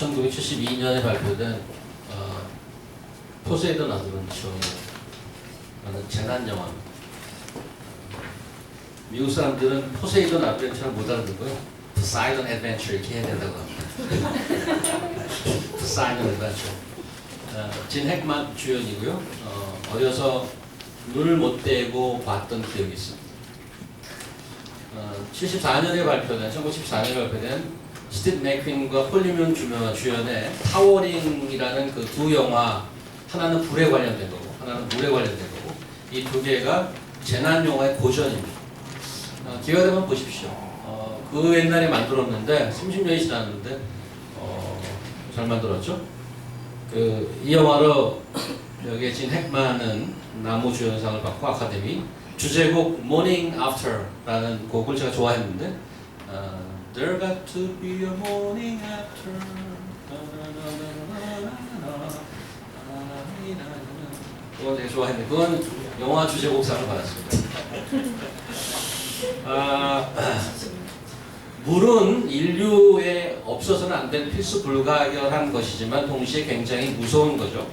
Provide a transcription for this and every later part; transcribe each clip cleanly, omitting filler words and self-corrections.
1972년에 발표된 포세이돈 어드벤처라는 재난 영화입니다. 미국 사람들은 포세이돈 어드벤처를 못 알아듣고요. 포세이돈 어드벤처 이렇게 해야 된다고 합니다. 포세이돈 어드벤처. 진 핵만 주연이고요. 어려서 눈을 못 떼고 봤던 기억이 있습니다. 1974년에 발표된 스티브 맥퀸과 폴리문 주연의 타워링이라는 그 두 영화, 하나는 불에 관련된 거고 하나는 물에 관련된 거고, 이 두 개가 재난 영화의 고전입니다. 기회가 되면 보십시오. 그 옛날에 만들었는데 30년이 지났는데 잘 만들었죠. 이 영화로 여기에 진 핵만은 나무 주연상을 받고 아카데미, 주제곡 Morning After라는 곡을 제가 좋아했는데 There got to be a morning after. 그건 되게 좋아했는데 그건 영화 주제곡상을 받았습니다. 물은 인류에 없어서는 안 될 필수 불가결한 것이지만 동시에 굉장히 무서운 거죠.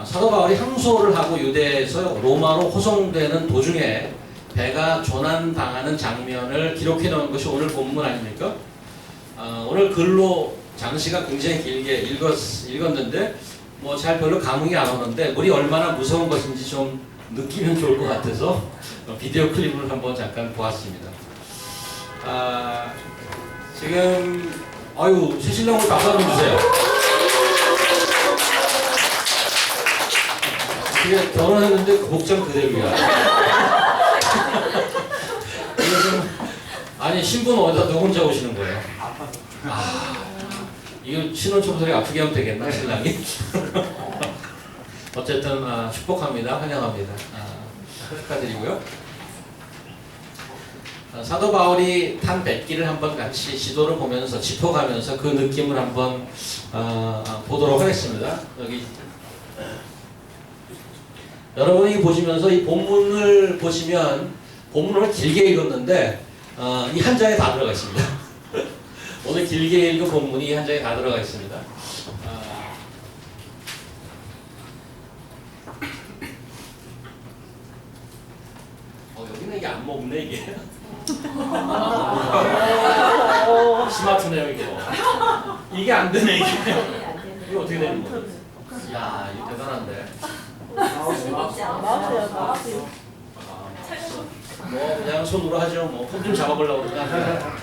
사도 바울이 항소를 하고 유대에서 로마로 호송되는 도중에 배가 조난당하는 장면을 기록해 놓은 것이 오늘 본문 아닙니까? 오늘 글로 장시가 굉장히 길게 읽었는데 뭐 잘 별로 감흥이 안 오는데 물이 얼마나 무서운 것인지 좀 느끼면 좋을 것 같아서 비디오 클립을 한번 잠깐 보았습니다. 지금 새신랑으로 박수 한번 주세요. 지금 결혼했는데 그 복장 그대로야. 아니 신분 어디다 너 혼자 오시는 거예요? 이거 신혼 청소리 아프게 하면 되겠나 신랑이? 어쨌든 축복합니다. 환영합니다. 축하드리고요. 사도 바울이 탄 뱃길을 한번 같이 지도를 보면서 짚어가면서 그 느낌을 한번 보도록 하겠습니다. 여기 여러분이 보시면서 이 본문을 보시면 본문을 길게 읽었는데 이 한 장에 다 들어가 있습니다. 오늘 길게 읽은 본문이 이 한 장에 다 들어가 있습니다. 여기는 이게 안 먹네 이게. 스마트네요 이게. 이게 안 되네 이게. 이게 어떻게 되는 거야? 야, 이거 대단한데. 뭐 그냥 손으로 하죠. 뭐 폼 좀 잡아보려고 그러나.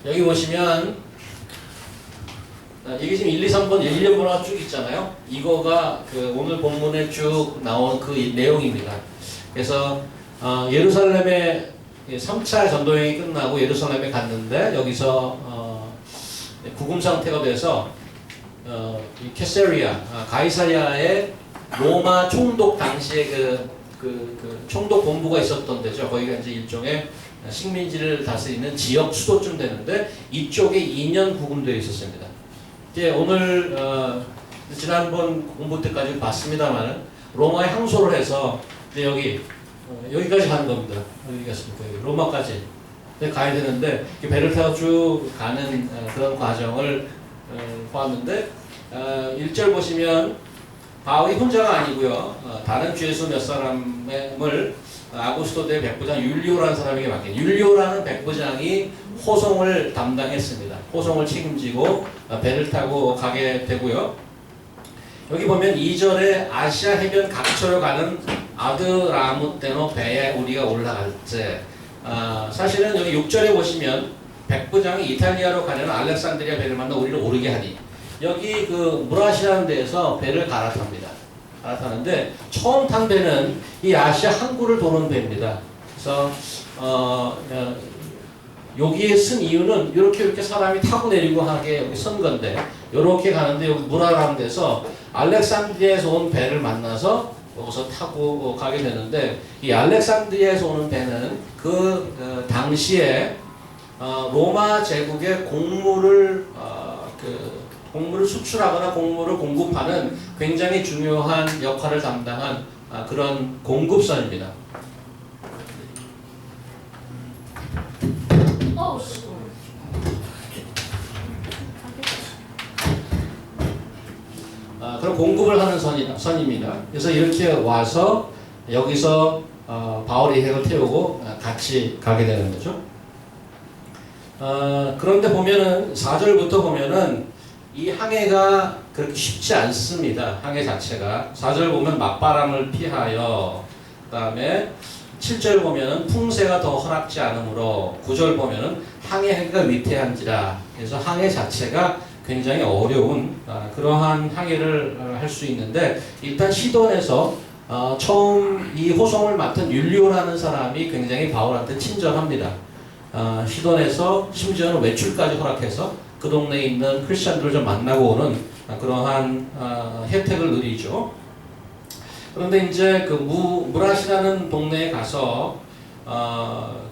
여기 보시면 이게 지금 1, 2, 3번 1년번호가 쭉 있잖아요. 이거가 그 오늘 본문에 쭉 나온 그 내용입니다. 그래서 예루살렘에 3차 전도여행이 끝나고 예루살렘에 갔는데 여기서 구금 상태가 돼서 이 캐세리아, 가이사리아에 로마 총독 당시에 그 총독 본부가 있었던 데죠. 거기가 이제 일종의 식민지를 다스리는 지역 수도쯤 되는데 이쪽에 2년 구금되어 있었습니다. 이제 오늘 지난번 공부 때까지 봤습니다만은 로마에 항소를 해서 이제 여기까지 가는 겁니다. 어디 갔습니까? 로마까지 가야 되는데 배를 타고 쭉 가는 그런 과정을 보았는데 1절 보시면 바울이 혼자가 아니고요. 다른 죄수 몇 사람을 아구스토대 백부장 율리오라는 사람에게 맡긴, 율리오라는 백부장이 호송을 담당했습니다. 호송을 책임지고 배를 타고 가게 되고요. 여기 보면 2절에 아시아 해변 각처로 가는 아드라무테노 배에 우리가 올라갈 때, 사실은 여기 6절에 보시면 백부장이 이탈리아로 가려는 알렉산드리아 배를 만나 우리를 오르게 하니, 여기 그 무라시라는 데에서 배를 갈아타는데 처음 탄 배는 이 아시아 항구를 도는 배입니다. 그래서 여기에 쓴 이유는 이렇게 사람이 타고 내리고 하게 여기 쓴 건데, 이렇게 가는데 여기 무라라는 데서 알렉산드리아에서 온 배를 만나서 여기서 타고 가게 되는데, 이 알렉산드리아에서 오는 배는 그 당시에 로마 제국의 곡물을 수출하거나 곡물을 공급하는 굉장히 중요한 역할을 담당한 그런 공급선입니다. 그런 공급을 하는 선입니다. 그래서 이렇게 와서 여기서 바울이 핵을 태우고 같이 가게 되는 거죠. 그런데 보면은 4절부터 보면은 이 항해가 그렇게 쉽지 않습니다. 항해 자체가. 4절 보면 맞바람을 피하여, 그 다음에 7절 보면은 풍세가 더 허락지 않으므로, 9절 보면은 항해가 위태한지라. 그래서 항해 자체가 굉장히 어려운 그러한 항해를 할 수 있는데, 일단 시돈에서 처음 이 호송을 맡은 율리오라는 사람이 굉장히 바울한테 친절합니다. 시돈에서 심지어는 외출까지 허락해서 그 동네에 있는 크리스천들을 좀 만나고 오는 그러한 혜택을 누리죠. 그런데 이제 그 무라시라는 동네에 가서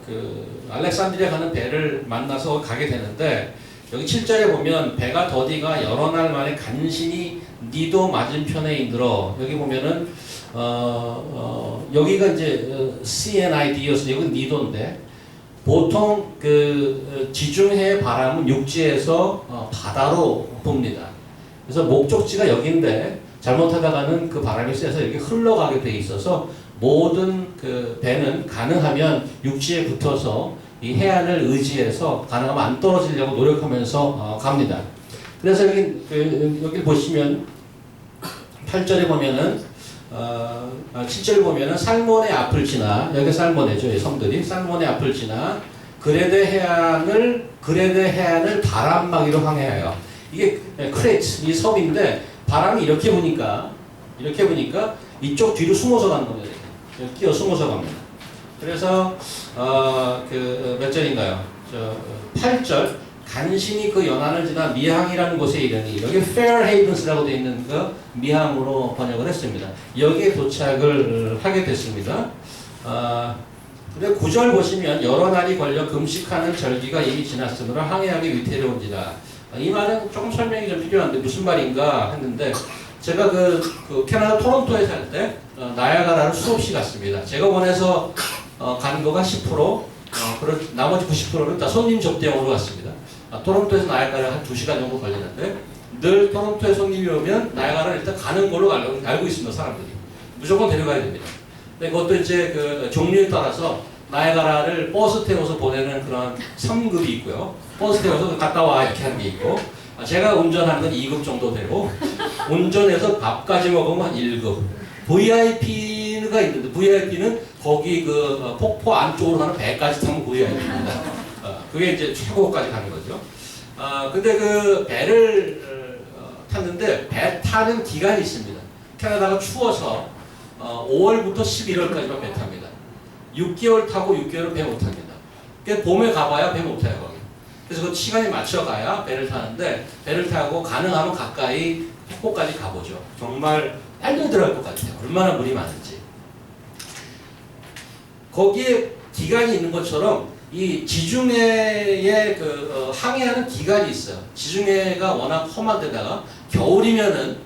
그 알렉산드리아 가는 배를 만나서 가게 되는데, 여기 7절에 보면 배가 더디가 여러 날 만에 간신히 니도 맞은편에 이르러, 여기 보면은 여기가 이제 CNID여서 여기 니도인데, 보통 그 지중해 바람은 육지에서 바다로 붑니다. 그래서 목적지가 여기인데 잘못하다가는 그 바람이 세서 이렇게 흘러가게 돼 있어서 모든 그 배는 가능하면 육지에 붙어서 이 해안을 의지해서 가능하면 안 떨어지려고 노력하면서 갑니다. 그래서 여기 보시면 8절에 보면은 7절 보면은 살몬의 앞을 지나, 여기 살몬이죠, 이 섬들이 살몬의 앞을 지나 그레데 해안을 바람막이로 항해하여. 이게 크레트, 이 섬인데 바람이 이렇게 부니까 이쪽 뒤로 숨어서 가는 겁니다. 끼어 숨어서 갑니다. 그래서 그 몇 절인가요? 8절 간신히 그 연안을 지나 미항이라는 곳에 이르니, 여기 Fairhavens라고 되어 있는 그 미항으로 번역을 했습니다. 여기에 도착을 하게 됐습니다. 근데 9절 보시면 여러 날이 걸려 금식하는 절기가 이미 지났으므로 항해하기 위태로운지라. 이 말은 조금 설명이 좀 필요한데 무슨 말인가 했는데, 제가 그 캐나다 토론토에 살 때 나야가라를 수없이 갔습니다. 제가 원해서 간 거가 10%, 나머지 90%는 다 손님 접대용으로 갔습니다. 토론토에서 나야가라 한 2시간 정도 걸리는데, 늘 토론토에 손님이 오면 나야가라를 일단 가는 걸로 알고 있습니다. 사람들이 무조건 데려가야 됩니다. 근데 그것도 이제 그 종류에 따라서 나야가라를 버스 태워서 보내는 그런 3급이 있고요, 버스 태워서 갔다 와 이렇게 하는 게 있고, 제가 운전하는 건 2급 정도 되고, 운전해서 밥까지 먹으면 한 1급, VIP가 있는데 VIP는 거기 그 폭포 안쪽으로 가는 배까지 타면 VIP입니다. 그게 이제 최고까지 가는 거죠. 근데 그 배를 탔는데 배 타는 기간이 있습니다. 캐나다가 추워서 5월부터 11월까지만 배 탑니다. 6개월 타고 6개월은 배 못 탑니다. 그러니까 봄에 가봐야 배 못 타요, 거기. 그래서 그 시간이 맞춰가야 배를 타는데, 배를 타고 가능하면 가까이 폭포까지 가보죠. 정말 빨리 들어갈 것 같아요. 얼마나 물이 많은지. 거기에 기간이 있는 것처럼 이 지중해에 그 항해하는 기간이 있어요. 지중해가 워낙 험한 데다가 겨울이면은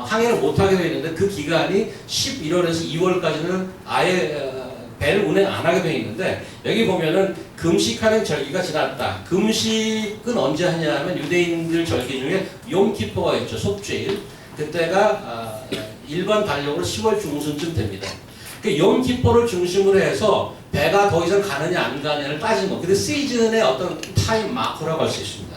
항해를 못하게 되어 있는데, 그 기간이 11월에서 2월까지는 아예 배를 운행 안 하게 되어 있는데, 여기 보면은 금식하는 절기가 지났다. 금식은 언제 하냐면 유대인들 절기 중에 욤키포가 있죠. 속죄일. 그때가 일반 달력으로 10월 중순쯤 됩니다. 그 욤키포를 중심으로 해서 배가 더 이상 가느냐 안 가느냐를 따지는 거. 근데 시즌의 어떤 타임 마커라고 할 수 있습니다.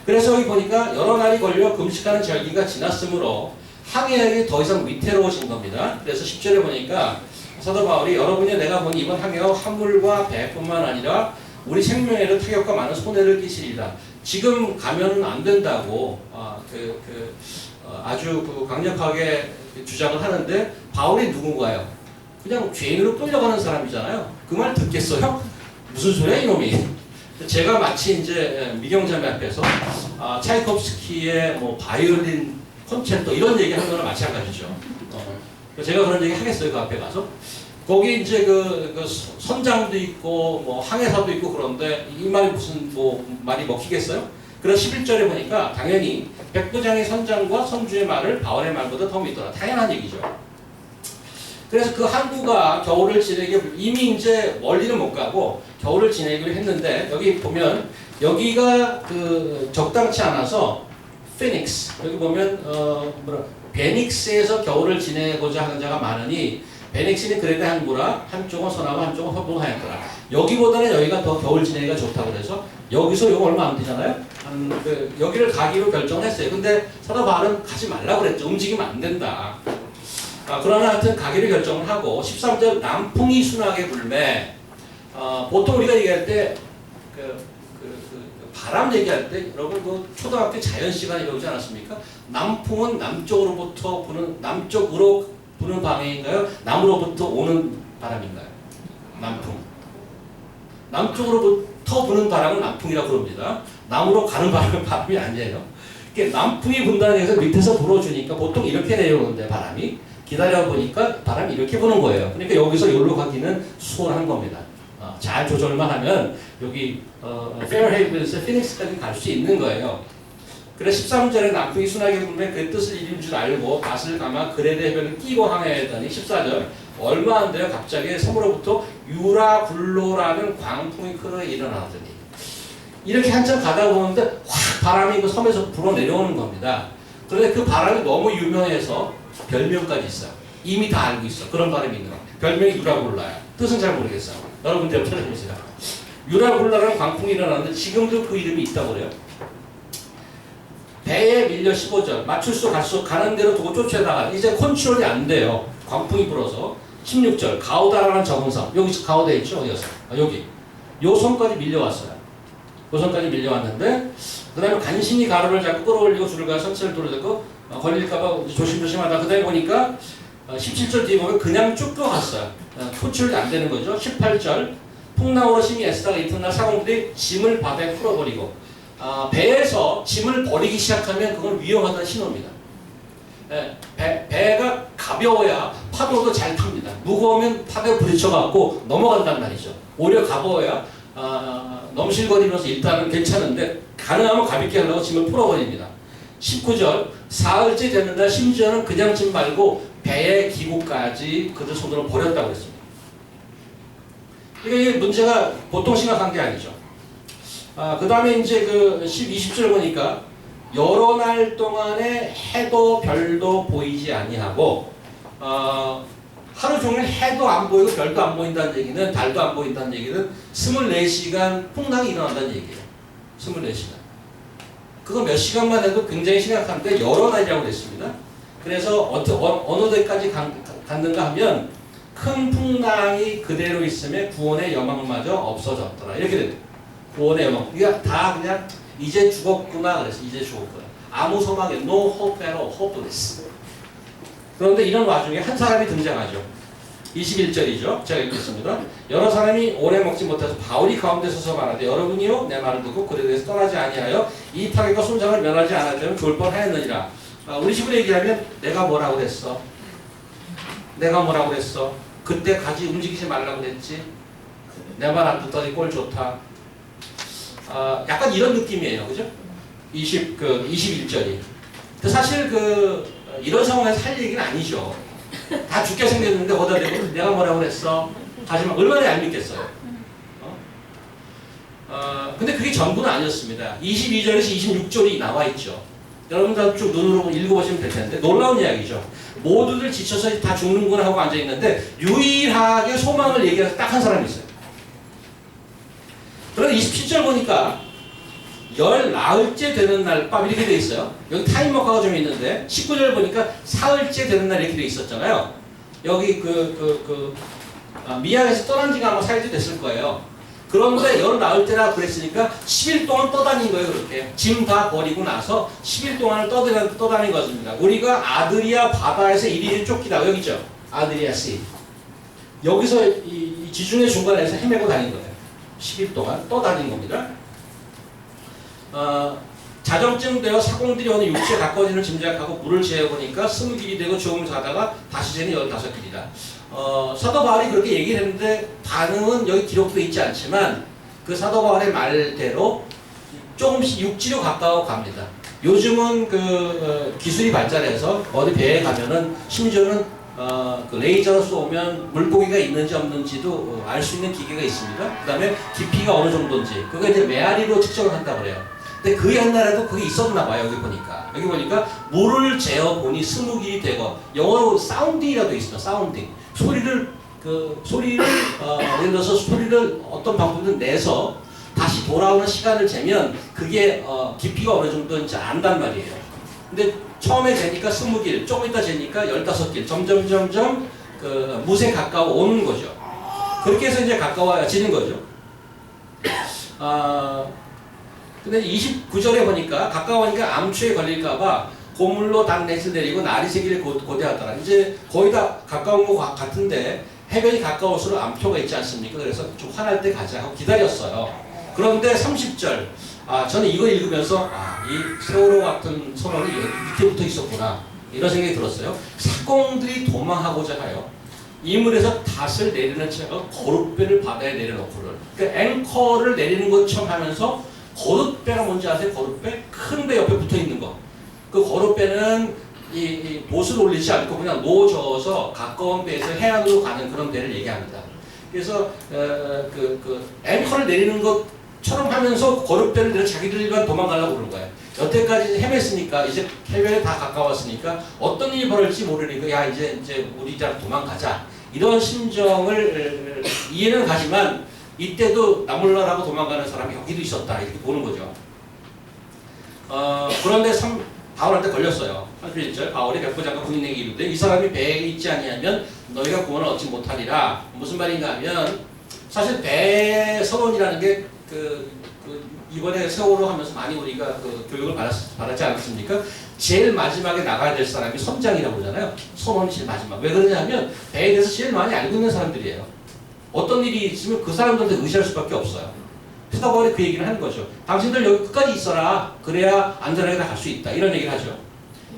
그래서 여기 보니까 여러 날이 걸려 금식하는 절기가 지났으므로 항해하기 더 이상 위태로워진 겁니다. 그래서 10절에 보니까 사도 바울이, 여러분이 내가 보니 이번 항해가 화물과 배뿐만 아니라 우리 생명에도 타격과 많은 손해를 끼치리라. 지금 가면은 안 된다고 아주 강력하게 주장을 하는데, 바울이 누군가요? 그냥 죄인으로 끌려가는 사람이잖아요. 그 말 듣겠어요? 무슨 소리야 이놈이? 제가 마치 이제 미경자매 앞에서 차이콥스키의 뭐 바이올린 콘체르토 이런 얘기 하는 거랑 마찬가지죠. 제가 그런 얘기 하겠어요, 그 앞에 가서? 거기 이제 그 선장도 있고 뭐 항해사도 있고, 그런데 이 말이 무슨 뭐 말이 먹히겠어요? 그런 11절에 보니까 당연히 백부장의 선장과 선주의 말을 바울의 말보다 더 믿더라. 당연한 얘기죠. 그래서 그 항구가 겨울을 지내기, 이미 이제 멀리는 못 가고 겨울을 지내기로 했는데, 여기 보면 여기가 그 적당치 않아서 피닉스, 여기 보면 베닉스에서 겨울을 지내고자 하는 자가 많으니 베닉스는 그레데 항구라 한쪽은 서나무 한쪽은 허브 하였더라. 여기보다는 여기가 더 겨울 지내기가 좋다고 그래서 여기서 이거 얼마 안 되잖아요. 여기를 가기로 결정을 했어요. 근데 사도 바울은 가지 말라고 그랬죠. 움직이면 안 된다. 그러나 하여튼 가기로 결정을 하고 13절 남풍이 순하게 불매. 보통 우리가 얘기할 때 바람 얘기할 때 여러분 그 초등학교 자연 시간에 배우지 않았습니까? 남풍은 남쪽으로부터 부는 남쪽으로 부는 방향인가요? 남으로부터 오는 바람인가요? 남풍. 남쪽으로부터 부는 바람은 남풍이라고 그럽니다. 남으로 가는 바람은 바람이 아니에요. 남풍이 분다는 얘기에서 밑에서 불어주니까 보통 이렇게 내려오는데 바람이 기다려 보니까 바람이 이렇게 부는 거예요. 그러니까 여기서 여기로 가기는 수월한 겁니다. 잘 조절만 하면 여기 페어헤이븐에서 피닉스까지 갈 수 있는 거예요. 그래서 13절에 남풍이 순하게 불면 그 뜻을 이룰 줄 알고 낯을 감아 그레데 해변을 끼고 항해했더니 14절 얼마 안 돼요. 갑자기 섬으로부터 유라굴로라는 광풍이 크게 일어나더니 이렇게 한참 가다 보는데 확 바람이 그 섬에서 불어 내려오는 겁니다. 그런데 그 바람이 너무 유명해서 별명까지 있어요. 이미 다 알고 있어. 그런 바람이 있는 거. 별명이 유라굴라야. 뜻은 잘 모르겠어요. 여러분들 찾아보세요. 유라굴라라는 광풍이 일어나는데 지금도 그 이름이 있다고 그래요. 배에 밀려 15절 맞출 수 갈수 가는 대로 두고 쫓아다가 이제 컨트롤이 안 돼요. 광풍이 불어서 16절 가우다라는 적은 섬 여기 가우다에 있죠. 어디였어? 여기 요 섬까지 밀려왔어요. 요 섬까지 밀려왔는데 그 다음에 간신히 가로를 잡고 끌어올리고 줄을 가 선체를 돌려대고 걸릴까봐 조심조심하다 그 다음에 보니까 17절 뒤에 보면 그냥 쭉 들어갔어요. 표출이 안 되는 거죠. 18절 풍랑으로 심히 애쓰다가 이튿날 사공들이 짐을 바다에 풀어버리고 배에서 짐을 버리기 시작하면 그건 위험하다는 신호입니다. 배가 가벼워야 파도도 잘 탑니다. 무거우면 파도에 부딪혀갖고 넘어간단 말이죠. 오히려 가벼워야 넘실거리면서 일단은 괜찮은데 가능하면 가볍게 하려고 짐을 풀어버립니다. 19절 사흘째 됐는데 심지어는 그냥 짐 말고 배의 기구까지 그들 손으로 버렸다고 했습니다. 이게 문제가 보통 심각한 게 아니죠. 그 다음에 이제 그 20절 보니까 여러 날 동안에 해도 별도 보이지 아니하고 하루 종일 해도 안 보이고 별도 안 보인다는 얘기는 달도 안 보인다는 얘기는 24시간 풍랑이 일어난다는 얘기예요. 24시간. 그거 몇 시간만 해도 굉장히 심각한데 여러 날이라고 했습니다. 그래서 어느 데까지 갔는가 하면 큰 풍랑이 그대로 있음에 구원의 여망마저 없어졌더라. 이렇게 됩니다. 구원의 여망. 그러니까 다 그냥 이제 죽었구나 그랬어. 이제 죽었구나. 아무 소망이 no hope at all, hopeless. 그런데 이런 와중에 한 사람이 등장하죠. 21절이죠. 제가 읽겠습니다. 여러 사람이 오래 먹지 못해서 바울이 가운데 서서 말하되 여러분이요 내 말을 듣고 그에 대해서 떠나지 아니하여 이 타격과 손상을 면하지 않았다면 좋을 뻔하였느니라. 우리 식으로 얘기하면 내가 뭐라고 그랬어? 내가 뭐라고 그랬어? 그때 가지 움직이지 말라고 그랬지? 내 말 안 듣더니 꼴 좋다. 약간 이런 느낌이에요. 그죠? 21절이. 사실 이런 상황에서 할 얘기는 아니죠. 다 죽게 생겼는데 거기다 대고 내가 뭐라고 그랬어? 하지만 얼마나 얄밉겠어요. 근데 그게 전부는 아니었습니다. 22절에서 26절이 나와 있죠. 여러분들 쭉 눈으로 읽어보시면 될 텐데 놀라운 이야기죠. 모두들 지쳐서 다 죽는구나 하고 앉아있는데 유일하게 소망을 얘기해서 딱 한 사람이 있어요. 그런데 27절 보니까 열 나흘째 되는 날 밤 이렇게 돼 있어요. 여기 타임워크가 좀 있는데 19절 보니까 사흘째 되는 날 이렇게 돼 있었잖아요. 여기 미양에서 떠난 지가 아마 사흘째 됐을 거예요. 그런데 열 나흘째라 그랬으니까 10일 동안 떠다닌 거예요. 그렇게 짐 다 버리고 나서 10일 동안을 떠다닌 것입니다. 우리가 아드리아 바다에서 이리저리 쫓기다 여기 있죠. 아드리아 씨 여기서 이 지중해 중간에서 헤매고 다닌 거예요. 10일 동안 떠다닌 겁니다. 자정쯤 되어 사공들이 오는 육지에 가까워지는 짐작하고 물을 재어보니까 20길이 되고 조금 자다가 다시 재니 15길이다. 사도 바울이 그렇게 얘기를 했는데 반응은 여기 기록되어 있지 않지만 그 사도 바울의 말대로 조금씩 육지로 가까워 갑니다. 요즘은 기술이 발달해서 어디 배에 가면은 심지어는 레이저로 쏘면 물고기가 있는지 없는지도 알 수 있는 기계가 있습니다. 그 다음에 깊이가 어느 정도인지 그거 이제 메아리로 측정을 한다고 그래요. 근데 그 옛날에도 그게 있었나 봐요. 여기 보니까 물을 재어 보니 20길이 되고 영어로 사운딩이라도 있어요. 사운딩. 소리를 예를 들어서 소리를 어떤 방법으로 내서 다시 돌아오는 시간을 재면 그게 깊이가 어느 정도인지 안단 말이에요. 근데 처음에 재니까 20길, 조금 있다 재니까 15길, 점점 그 무에 가까워 오는 거죠. 그렇게 해서 이제 가까워지는 거죠. 근데 29절에 보니까 가까우니까 암초에 걸릴까봐 고물로 단 넷을 내리고 날이 새기를 고대하더라. 이제 거의 다 가까운 것 같은데 해변이 가까울수록 암초가 있지 않습니까? 그래서 좀 화날 때 가자 하고 기다렸어요. 그런데 30절, 저는 이거 읽으면서 이 세월호 같은 선언이 밑에부터 있었구나 이런 생각이 들었어요. 사공들이 도망하고자 하여 이물에서 닷을 내리는 차가 거룻배를 바다에 내려놓고를, 그러니까 앵커를 내리는 것처럼 하면서 거룻배가 뭔지 아세요? 거룻배? 큰 배 옆에 붙어 있는 거. 그 거룻배는 이 돛을 올리지 않고 그냥 놓아져서 가까운 배에서 해안으로 가는 그런 배를 얘기합니다. 그래서 그 앵커를 내리는 것처럼 하면서 거룻배를 내려 자기들만 도망가려고 그러는 거예요. 여태까지 헤맸으니까 이제 해변에 다 가까웠으니까 어떤 일이 벌어질지 모르니까 야 이제 우리 자 도망가자 이런 심정을 이해는 가지만 이때도 나몰라라고 도망가는 사람이 여기도 있었다 이렇게 보는 거죠. 그런데 바울한테 걸렸어요. 31절 바울이 백부장과 군인에게 이르되 이 사람이 배에 있지 아니하면 너희가 구원을 얻지 못하리라. 무슨 말인가 하면 사실 배 선언이라는 게 이번에 세월호 하면서 많이 우리가 그 교육을 받았지 않았습니까? 제일 마지막에 나가야 될 사람이 선장이라고 그러잖아요. 선원이 제일 마지막. 왜 그러냐면 배에 대해서 제일 많이 알고 있는 사람들이에요. 어떤 일이 있으면 그 사람들한테 의지할 수밖에 없어요. 그래서 바울이 그 얘기를 하는 거죠. 당신들 여기 끝까지 있어라. 그래야 안전하게 갈 수 있다. 이런 얘기를 하죠.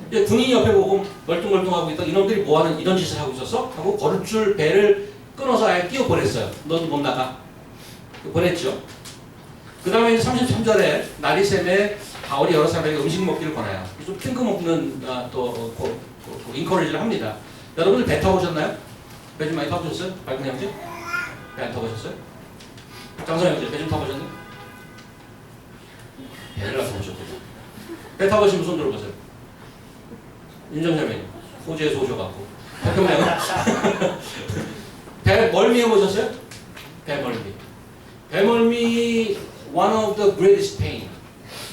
군인이 옆에 보고 멀뚱멀뚱하고 있다. 이놈들이 뭐하는 이런 짓을 하고 있었어? 하고 거룻줄 배를 끊어서 아예 끼워 보냈어요. 너도 못 나가. 보냈죠. 그 다음에 33절에 나리샘에 바울이 여러 사람에게 음식 먹기를 권해요. 좀 핑크먹는 인커리지를 합니다. 여러분들 배 타보셨나요? 배 좀 많이 타보셨어요? 밝은 형제? 배 안 타보셨어요? 장선 형제 배 좀 타보셨나요? 배를 안 타보셨군요. 배 타보시면 손 들어보세요. 윤정자매님 호주에서 오셔갖고 백형장은 배 멀미 해보셨어요? 배멀미 one of the greatest pain.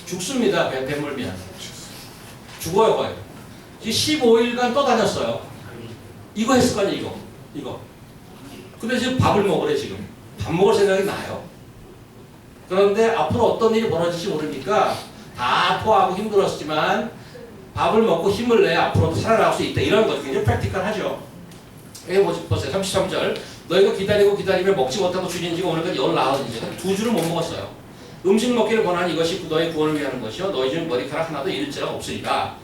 죽습니다. 배멀미는. 죽어요 거의. 15일간 떠다녔어요. 이거 했을 거 아니에요. 이거. 근데 지금 밥을 먹으래 지금. 밥 먹을 생각이 나요. 그런데 앞으로 어떤 일이 벌어질지 모르니까 다 토하고 힘들었지만 밥을 먹고 힘을 내야 앞으로도 살아나갈 수 있다. 이런 거 굉장히 프랙티컬하죠. 여기 보세요. 33절. 너희가 기다리며 먹지 못하고 줄인 지가 오늘까지 19일이죠. 2주를 못 먹었어요. 음식 먹기를 권하니 이것이 너희 구원을 위한 것이요 너희 중 머리카락 하나도 잃을 자가 없으리라.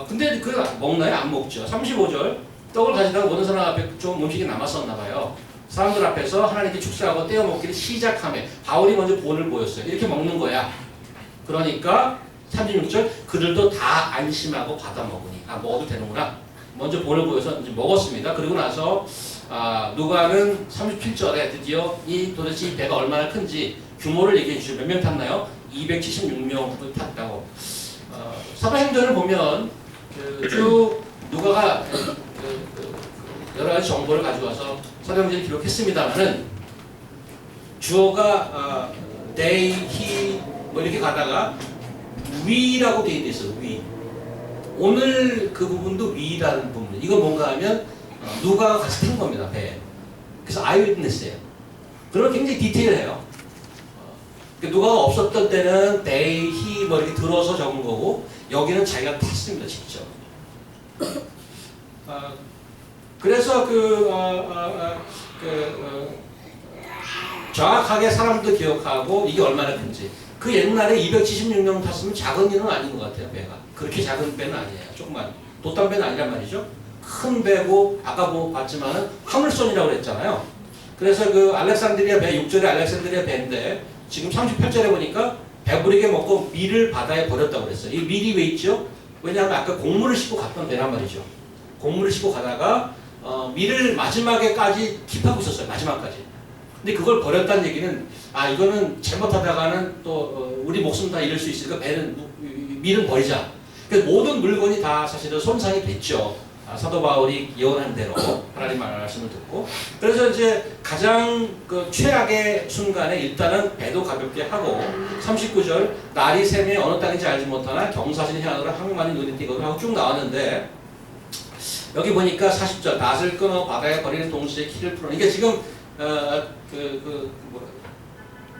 근데 그걸 먹나요? 안 먹죠. 35절. 떡을 가지다가 모든 사람 앞에 좀 음식이 남았었나 봐요. 사람들 앞에서 하나님께 축사하고 떼어 먹기를 시작하며 바울이 먼저 본을 보였어요. 이렇게 먹는 거야. 그러니까 36절 그들도 다 안심하고 받아 먹으니 먹어도 되는구나. 먼저 본을 보여서 이제 먹었습니다. 그리고 나서 누가는 37절에 드디어 도대체 이 배가 얼마나 큰지 규모를 얘기해 주시죠. 몇 명 탔나요? 276명 탔다고. 사도행전을 보면 쭉 누가가 여러 가지 정보를 가져와서 사도행전을 기록했습니다만은 주어가 they, he 뭐 이렇게 가다가 위라고 되어 있어요. 위. 오늘 그 부분도 위라는 부분. 이건 뭔가 하면 누가가 같이 탄 겁니다. 배에. 그래서 아이위트니스예요. 그러면 굉장히 디테일해요. 누가가 없었던 때는 they, he 뭐 이렇게 들어서 적은 거고 여기는 자기가 탔습니다. 직접. 그래서 정확하게 사람도 기억하고 이게 얼마나 큰지. 그 옛날에 276명 탔으면 작은 일은 아닌 것 같아요. 배가. 그렇게 작은 배는 아니에요. 조금만. 돛단 배는 아니란 말이죠. 큰 배고 아까 봤지만은 화물선이라고 그랬잖아요. 그래서 그 알렉산드리아 배 6절에 알렉산드리아 배인데 지금 38절에 보니까 배부르게 먹고 밀을 바다에 버렸다고 그랬어요. 이 밀이 왜 있죠? 왜냐하면 아까 곡물을 싣고 갔던 배란 말이죠. 곡물을 싣고 가다가 밀을 마지막에까지 킵하고 있었어요. 마지막까지. 근데 그걸 버렸다는 얘기는 이거는 잘못하다가는 또 우리 목숨 다 잃을 수 있으니까 밀은 버리자. 그래서 모든 물건이 다 사실은 손상이 됐죠. 사도 바울이 예언한 대로 하나님 말씀을 듣고. 그래서 이제 가장 그 최악의 순간에 일단은 배도 가볍게 하고 39절 날이 샘에 어느 땅인지 알지 못하나 경사진 해안으로 항만이 눈에 띄거든 하고 쭉 나왔는데 여기 보니까 40절 낫을 끊어 바다에 버리는 동시에 키를 풀어. 이게 지금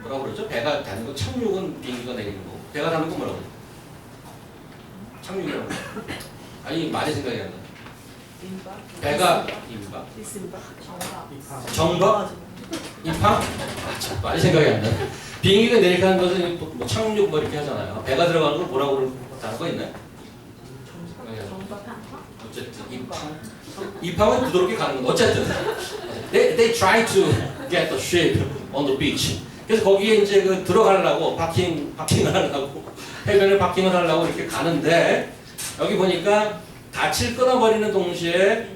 뭐라고 그러죠? 배가 다는 거 착륙은 비행기가 내리는 거. 배가 다는 거 뭐라고 그러죠? 착륙이라고. 아니 말이 생각이 안 나. 배가 임박. 정박. 입항. 참 말이 생각이 안 나. 비행기가 내리는 것은 뭐 착륙 뭐 이렇게 하잖아요. 배가 들어가는 걸 뭐라고 그러는 단어가 있나요? 어쨌든 입항은 부드럽게 가는 거. 어쨌든 they try to get the ship on the beach. 그래서 거기에 이제 그 들어가려고 파킹을 하려고 해변에 파킹을 하려고 이렇게 가는데 여기 보니까 닻을 끊어버리는 동시에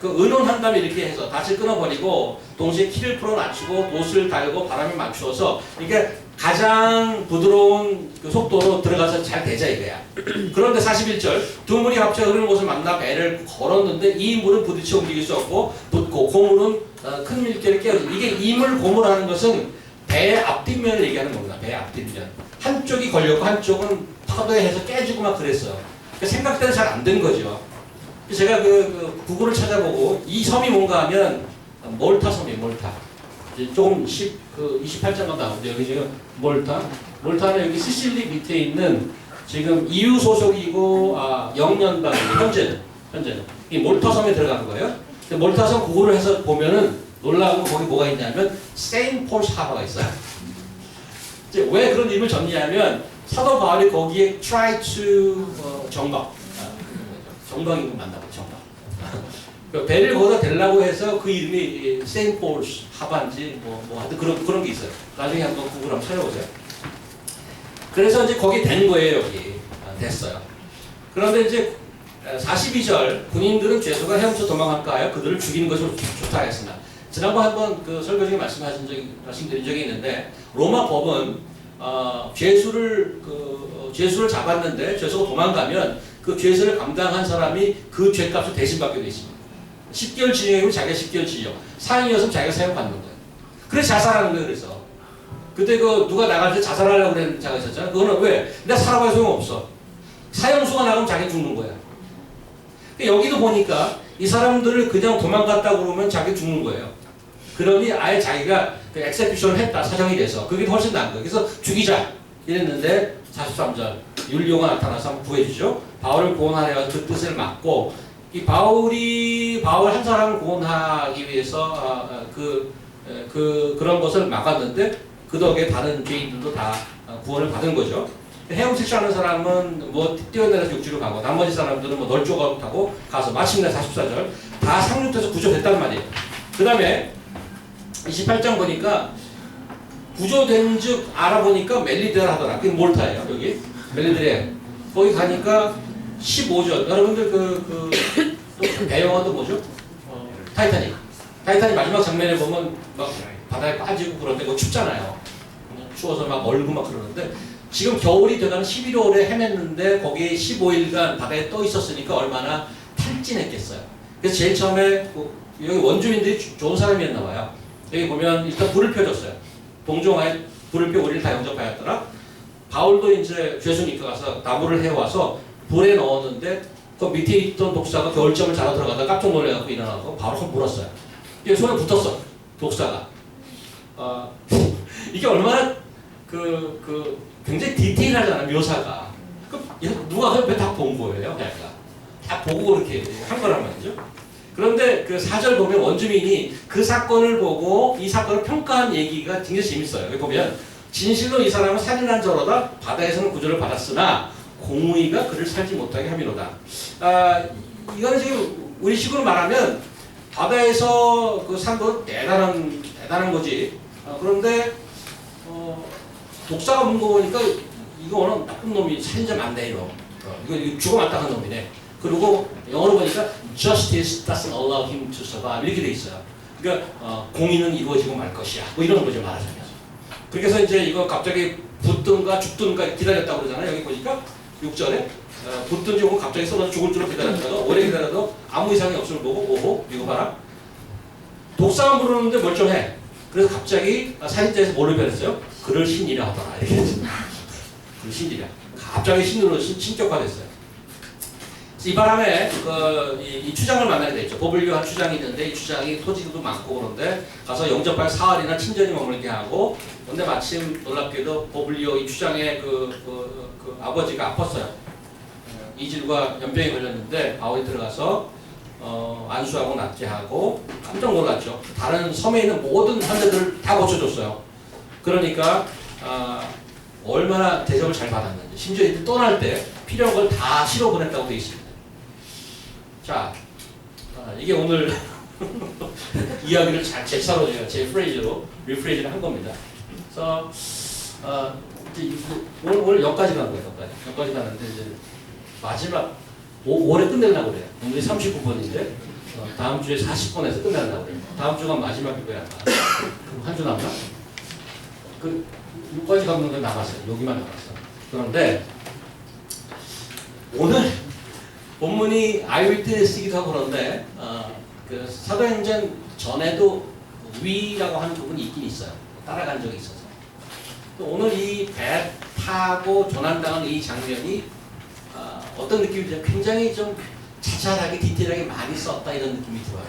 그 의논한 다음에 이렇게 해서 닻을 끊어버리고 동시에 키를 풀어 낮추고 돛을 달고 바람에 맞추어서 이게 가장 부드러운 그 속도로 들어가서 잘 되자 이거야. 그런데 41절 두 물이 합쳐 흐르는 곳을 만나 배를 걸었는데 이 물은 부딪혀 움직일 수 없고 붙고 고물은 큰 밀결에 깨어지. 이게 이물 고물하는 것은 배의 앞뒷면을 얘기하는 겁니다. 배의 앞뒷면. 한쪽이 걸렸고 한쪽은 파도에 해서 깨지고 막 그랬어요. 그러니까 생각대로 잘 안 된 거죠. 제가 그 구글을 찾아보고 이 섬이 뭔가 하면 몰타 섬이에요. 몰타. 이제 조금 28장만 나오는데 여기 지금 몰타는 여기 시실리 밑에 있는 지금 EU 소속이고 영연방이에요. 현재는 이 몰타 섬에 들어간 거예요. 근데 몰타 섬 구글을 해서 보면은 놀라운 거기 뭐가 있냐면 세인트 폴스 하버가 있어요. 이제 왜 그런 이름을 졌냐면 사도 바울이 거기에 try to 정박인 거 맞나 봐. 정박. 배를 거기다 대려고 해서 그 이름이 세인트 폴스 하바인지 뭐 하여튼 그런 게 있어요. 나중에 한번 구글 한번 찾아보세요. 그래서 이제 거기 된 거예요. 여기 됐어요. 그런데 이제 42절 군인들은 죄수가 헤엄쳐 도망할까 하여 그들을 죽이는 것이 좋다 했습니다. 지난번 한번 그 설교 중에 말씀드린 적이 있는데 로마 법은 죄수를 잡았는데 죄수가 도망가면 그 죄수를 감당한 사람이 그 죄값을 대신 받게 돼 있습니다. 10개월 징역이면 자기가 10개월 징역, 사형이었으면 자기가 사형 받는 거예요. 그래서 자살하는 거예요. 그래서 그때 그 누가 나갈 때 자살하려고 그랬는 자가 있었잖아요. 그거는 왜? 내가 살아봐야 소용없어. 사형수가 나가면 자기 죽는 거야. 여기도 보니까 이 사람들을 그냥 도망갔다 그러면 자기 죽는 거예요. 그러니 아예 자기가 그 엑세큐션을 했다. 사형이 돼서. 그게 훨씬 나은 거예요. 그래서 죽이자 이랬는데 43절 율리오가 나타나서 한번 구해주죠. 바울을 구원하려 그 뜻을 막고 이 바울 한 사람을 구원하기 위해서 그런 것을 막았는데 그 덕에 다른 죄인들도 다 구원을 받은 거죠. 헤엄치자는 사람은 뭐 뛰어내려서 육지로 가고 나머지 사람들은 뭐 널쪼가고 타고 가서 마침내 44절 다 상륙돼서 구조됐단 말이에요. 그 다음에 28장 보니까 구조된 즉 알아보니까 멜리데라 하더라. 그게 몰타예요. 여기 멜리데레 거기 가니까 15절 여러분들 또 배 영화도 뭐죠? 타이타닉 마지막 장면에 보면 막 바다에 빠지고 그런데 그거 춥잖아요. 추워서 막 얼고 막 그러는데 지금 겨울이 되는 11월에 헤맸는데 거기에 15일간 바다에 떠 있었으니까 얼마나 탈진했겠어요. 그래서 제일 처음에 여기 원주민들이 좋은 사람이었나 봐요. 여기 보면 일단 불을 펴줬어요. 동종하에 불을 펴 우리를 다 영접하였더라. 바울도 이제 죄수니까 가서 나무를 해와서 불에 넣었는데 그 밑에 있던 독사가 겨울잠을 자러 들어가다 깜짝 놀래갖고 일어나고 바로 손 물었어요. 이게 손에 붙었어. 독사가. 이게 얼마나 굉장히 디테일하잖아 묘사가. 누가 왜 다 본 거예요? 그러니까 다 보고 그렇게 한 거란 말이죠. 그런데 그 4절 보면 원주민이 그 사건을 보고 이 사건을 평가한 얘기가 굉장히 재밌어요. 여기 보면 진실로 이 사람은 살인한 자로다 바다에서는 구조를 받았으나 공의가 그를 살지 못하게 함이로다. 이거는 지금 우리 식으로 말하면 바다에서 그 산 건 대단한 거지. 그런데 독사가 문 거 보니까 이거는 나쁜 놈이 살인자 맞네 이거. 이거 죽어 마땅한 놈이네. 그리고 영어로 보니까 justice doesn't allow him to survive 이렇게 돼 있어요. 그러니까 공의는 이루어지고 말 것이야. 뭐 이런 거죠 말하자면. 그래서 이제 이거 갑자기 붙든가 죽든가 기다렸다고 그러잖아요. 여기 보니까 6절에 붙든지 혹은 갑자기 쏟아져 죽을 줄로 기다렸다가 오래 기다려도 아무 이상이 없음을 보고 오호 이거 봐라. 독사만 부르는데 멀쩡해. 그래서 갑자기 사진자에서 뭐를 변했어요? 그를 신이라 하더라. 이렇게 했어요. 그를 신이라. 갑자기 신으로 신격화됐어요. 이 바람에 이 추장을 만나게 됐죠. 보블리오한 추장이 있는데 이 추장이 토지도 많고 그런데 가서 영접할 사흘이나 친전히 머물게 하고 근데 마침 놀랍게도 보블리오 이 추장의 그 아버지가 아팠어요. 이질과 연병이 걸렸는데 바울이 들어가서 안수하고 납제하고 깜짝 놀랐죠. 다른 섬에 있는 모든 환자들을 다 고쳐줬어요. 그러니까 얼마나 대접을 잘 받았는지 심지어 이들 떠날 때 필요한 걸 다 실어 보냈다고 되어 있습니다. 자, 이게 오늘 이야기를 제 차로 제 프레이즈로 리프레이즈를 한 겁니다. 그래서 이제 오늘 여기까지 간 거예요. 여기까지 갔는데 이제 마지막 올해 끝내려고 그래요. 오늘이 39번인데 다음 주에 40번에서 끝내려고 그래요. 다음 주가 마지막일 거야. 한 주 남나? 여기까지 가는 건 남았어요. 여기만 남았어. 그런데 오늘 본문이 아이위트네스이기도 하고 그런데 그 사도행전 전에도 위라고 하는 부분이 있긴 있어요. 따라간 적이 있어서. 오늘 이 배 타고 조난당한 이 장면이 어떤 느낌이 들어요? 굉장히 좀 자잘하게 디테일하게 많이 썼다 이런 느낌이 들어요.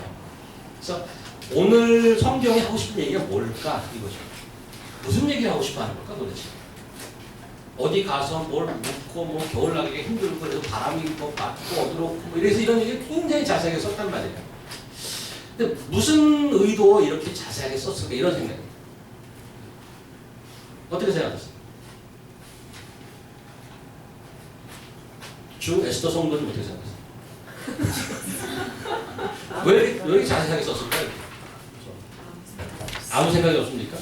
그래서 오늘 성경이 하고 싶은 얘기가 뭘까 이거죠. 무슨 얘기를 하고 싶어 하는 걸까 도대체? 어디 가서 뭘 묵고 뭐 겨울 나기가 힘들고 그래서 바람이 뭐 맞고 어두럽고 뭐 이래서 이런 얘기 굉장히 자세하게 썼단 말이에요. 근데 무슨 의도로 이렇게 자세하게 썼을까 이런 생각이 어떻게 생각하세요? 주 에스더 성도는 어떻게 생각하세요? 왜 이렇게 자세하게 썼을까요? 아무 생각이 없습니까?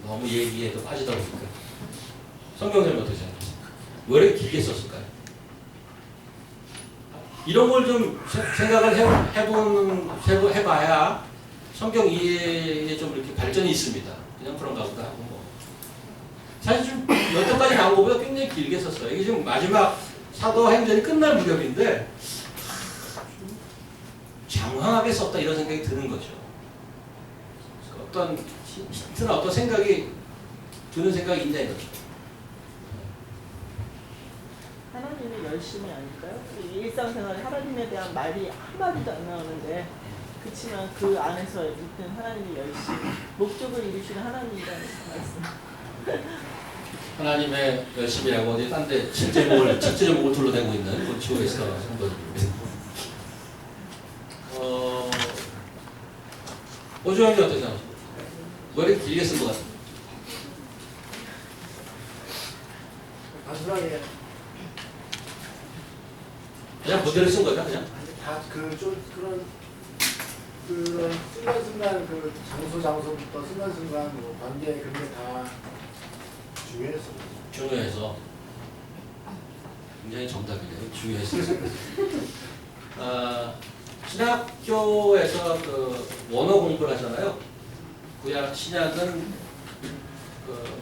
너무 얘기에도 빠지다 보니까. 성경선생님 어떻게 생각하세요? 왜 이렇게 길게 썼을까요? 이런 걸 좀 생각을 해봐야 성경 이해에 좀 이렇게 발전이 있습니다. 그냥 그런가 보다 하고 뭐. 사실 좀 여태까지 나온 것보다 굉장히 길게 썼어요. 이게 지금 마지막 사도행전이 끝날 무렵인데 장황하게 썼다 이런 생각이 드는 거죠. 어떤 힌트나 어떤 생각이 드는 생각이 있냐 이거죠. 하나님의 열심이 아닐까요? 일상생활에 하나님에 대한 말이 한마디도 안 나오는데 그렇지만 그 안에서 있는 하나님의 열심, 목적을 이루시는 하나님이라는 말씀. 하나님의 열심이라고 어디 딴 데 책 제목을 둘러대고 있는 우리 주에서 성도들입니다. 오주환이 어떻게 생각하세요? 왜 이렇게 길게 쓴 것 같아요? 단순하게 그냥 그대로 쓴 거죠, 그냥? 다 좀 그런 순간순간 그 장소부터 순간순간 뭐 관계 그런 게 다 중요해서 굉장히 정답이네요. 중요해서. 신학교에서 그 원어 공부를 하잖아요. 구약 신약은 그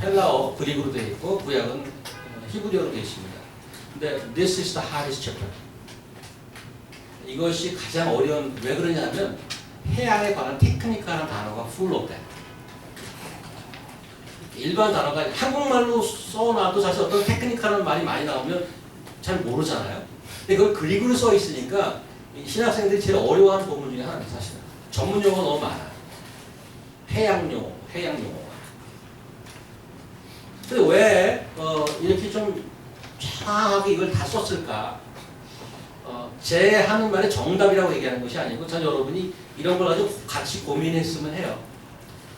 헬라어 그리그로 되어 있고 구약은 히브리어로 되어 있습니다. 근데 this is the hardest chapter. 이것이 가장 어려운 왜 그러냐면 해양에 관한 테크니컬한 단어가 full of that. 일반 단어가 한국말로 써놔도 사실 어떤 테크니컬한 말이 많이 나오면 잘 모르잖아요. 근데 그걸 그리그로 써 있으니까 신학생들이 제일 어려워하는 부분 중에 하나입니다. 사실은 전문 용어가 너무 많아요. 해양 용어가. 근데 왜 이렇게 좀 장하게 이걸 다 썼을까? 제 하는 말의 정답이라고 얘기하는 것이 아니고 전 여러분이 이런 걸 아주 같이 고민했으면 해요.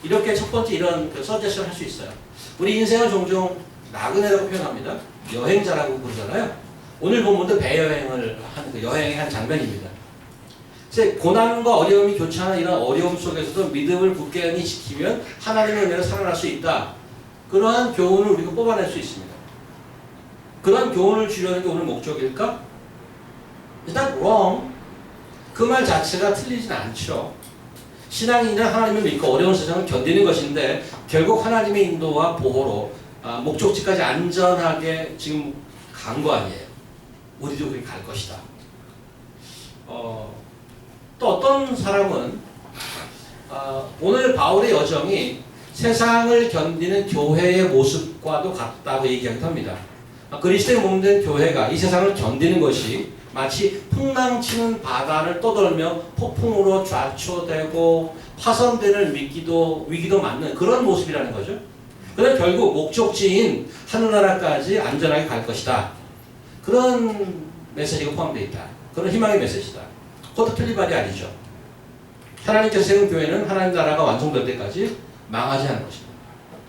이렇게 첫 번째 이런 서제션을 할 수 있어요. 우리 인생은 종종 나그네라고 표현합니다. 여행자라고 그러잖아요. 오늘 본문도 배여행을 하는 그 여행의 한 장면입니다. 고난과 어려움이 교차하는 이런 어려움 속에서도 믿음을 굳게 지키면 하나님의 은혜로 살아날 수 있다. 그러한 교훈을 우리가 뽑아낼 수 있습니다. 그러한 교훈을 주려는 게 오늘 목적일까? 일단 wrong. 그 말 자체가 틀리진 않죠. 신앙인은 하나님을 믿고 어려운 세상을 견디는 것인데 결국 하나님의 인도와 보호로 목적지까지 안전하게 지금 간 거 아니에요. 우리도 그렇게 갈 것이다. 또 어떤 사람은 오늘 바울의 여정이 세상을 견디는 교회의 모습과도 같다고 얘기하기도 합니다. 그리스도의 몸된 교회가 이 세상을 견디는 것이 마치 풍랑치는 바다를 떠돌며 폭풍으로 좌초되고 파손되는 위기도 맞는 그런 모습이라는 거죠. 그래서 결국 목적지인 하늘나라까지 안전하게 갈 것이다. 그런 메시지가 포함되어 있다. 그런 희망의 메시지다. 그것도 틀린 말이 아니죠. 하나님께서 세운 교회는 하나님 나라가 완성될 때까지 망하지 않을 것입니다.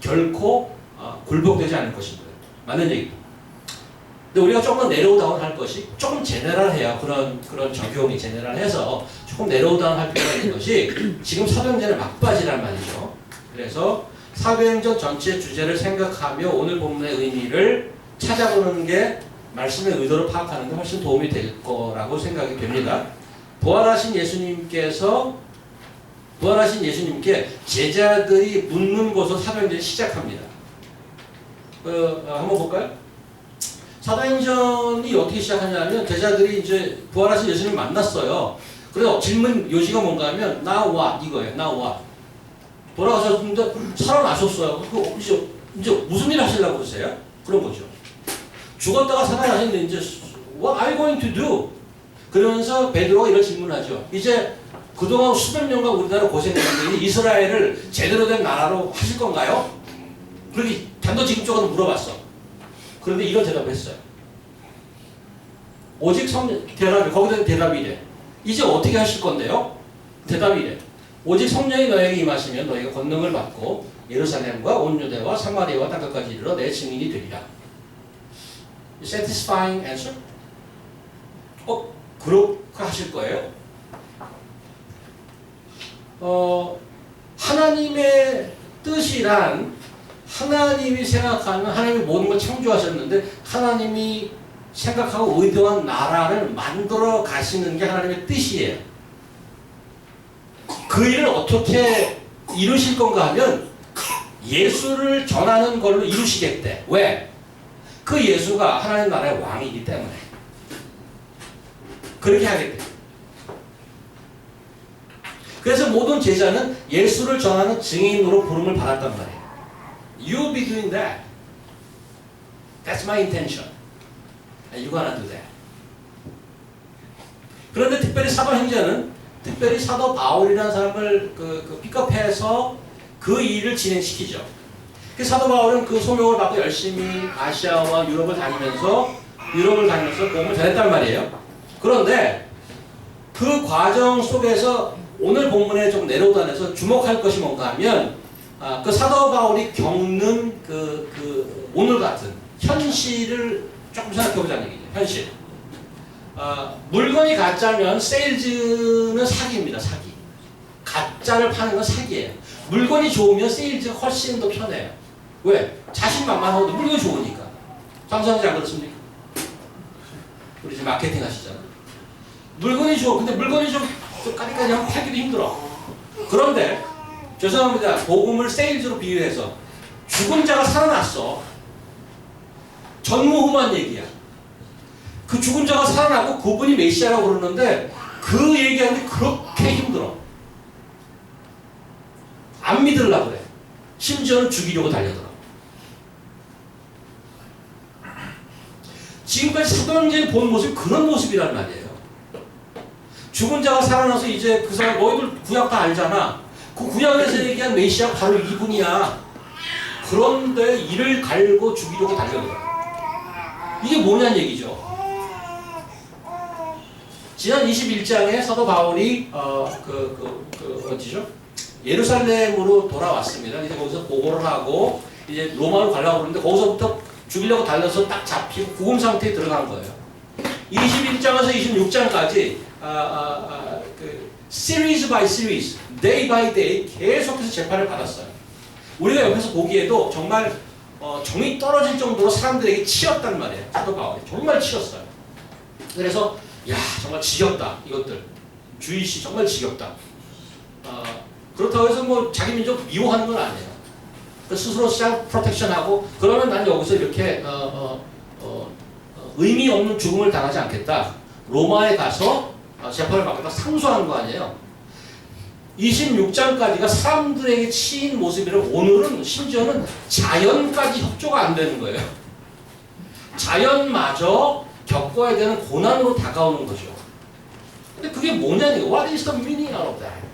결코 굴복되지 않을 것입니다. 맞는 얘기입니다. 근데 우리가 조금 내로우다운 할 것이 조금 제네럴해요. 그런 적용이 제네럴해서 조금 내로우다운 할 필요가 있는 것이 지금 사도행전의 막바지란 말이죠. 그래서 사도행전 전체 주제를 생각하며 오늘 본문의 의미를 찾아보는 게 말씀의 의도를 파악하는 데 훨씬 도움이 될 거라고 생각이 됩니다. 부활하신 예수님께 제자들이 묻는 곳으로 사도행전이 시작합니다. 한번 볼까요? 사도행전이 어떻게 시작하냐면 제자들이 이제 부활하신 예수님을 만났어요. 그래서 질문 요지가 뭔가 하면 Now what? 이거예요. Now what? 돌아가셨는데 살아나셨어요. 이제 무슨 일 하시려고 그러세요? 그런 거죠. 죽었다가 살아나셨는데 이제 What are you going to do? 그러면서 베드로가 이런 질문하죠. 이제 그동안 수백 년간 우리나라 고생했는데 이스라엘을 제대로 된 나라로 하실 건가요? 그렇게 단도직입적으로 물어봤어. 그런데 이런 대답을 했어요. 오직 거기다 대답이 이래. 이제 어떻게 하실 건데요? 대답이 이래. 오직 성령이 너에게 임하시면 너희가 권능을 받고 예루살렘과 온 유대와 사마리아와 땅끝까지 이르러 내 증인이 되리라. Satisfying answer? 그렇게 하실 거예요? 하나님의 뜻이란 하나님이 생각하는 하나님이 모든 걸 창조하셨는데 하나님이 생각하고 의도한 나라를 만들어 가시는 게 하나님의 뜻이에요. 그 일을 어떻게 이루실 건가 하면 예수를 전하는 걸로 이루시겠대. 왜? 그 예수가 하나님 나라의 왕이기 때문에 그렇게 하겠대. 그래서 모든 제자는 예수를 전하는 증인으로 부름을 받았단 말이에요. You'll be doing that. That's my intention. And you're gonna do that. 그런데 특별히 사도행전은 특별히 사도 바울이라는 사람을 픽업해서 그 일을 진행시키죠. 그 사도 바울은 그 소명을 받고 열심히 아시아와 유럽을 다니면서 복음을 전했단 말이에요. 그런데 그 과정 속에서 오늘 본문에 좀 내려오단에서 주목할 것이 뭔가 하면 그 사도 바울이 겪는 오늘 같은 현실을 조금 생각해 보자는 얘기죠. 현실. 물건이 가짜면 세일즈는 사기입니다. 사기. 가짜를 파는 건 사기예요. 물건이 좋으면 세일즈가 훨씬 더 편해요. 왜? 자신만만하고도 물건이 좋으니까. 장사하지 안 그렇습니까? 우리 지금 마케팅 하시잖아요. 물건이 좋아. 근데 물건이 좀 까리까리하면 팔기도 힘들어. 그런데 죄송합니다. 복음을 세일즈로 비유해서 죽은 자가 살아났어. 전무후무한 얘기야. 그 죽은 자가 살아나고 그분이 메시아라고 그러는데 그 얘기하는 게 그렇게 힘들어. 안 믿으려고 그래. 심지어는 죽이려고 달려들어. 지금까지 사도행전에 본 모습이 그런 모습이란 말이에요. 죽은 자가 살아나서 이제 그 사람 너희들 구약 다 알잖아. 그 구약에서 얘기한 메시아가 바로 이분이야. 그런데 이를 갈고 죽이려고 달려들어. 이게 뭐냐는 얘기죠. 지난 21장에 사도 바울이 어디죠? 예루살렘으로 돌아왔습니다. 이제 거기서 보고를 하고 이제 로마로 가려고 그러는데 거기서부터 죽이려고 달려서 딱 잡히고 구금 상태에 들어간 거예요. 21장에서 26장까지 시리즈 바이 시리즈, 데이 바이 데이 계속해서 재판을 받았어요. 우리가 옆에서 보기에도 정말 정이 떨어질 정도로 사람들에게 치였단 말이에요. 사도 바울이 정말 치였어요. 그래서 야 정말 지겹다 이것들 주의시 정말 지겹다. 그렇다고 해서 뭐 자기 민족 미워하는 건 아니에요. 스스로 셀프 프로텍션하고 그러면 난 여기서 이렇게 의미 없는 죽음을 당하지 않겠다. 로마에 가서 재판을 받겠다 상소한 거 아니에요. 26장까지가 사람들에게 치인 모습이라 오늘은 심지어는 자연까지 협조가 안 되는 거예요. 자연마저 겪어야 되는 고난으로 다가오는 거죠. 근데 그게 뭐냐니까. What is the meaning out of that?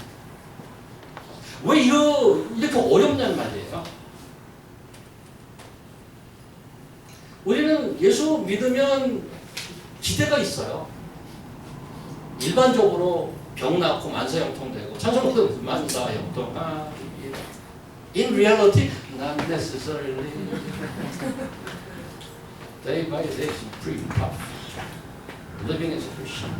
왜 이렇게 어렵냐는 말이에요. 우리는 예수 믿으면 기대가 있어요. 일반적으로 병 낫고 만사형통되고 찬송도 만사형통. In reality, not necessarily. Day by day, it's pretty tough. Living as a Christian.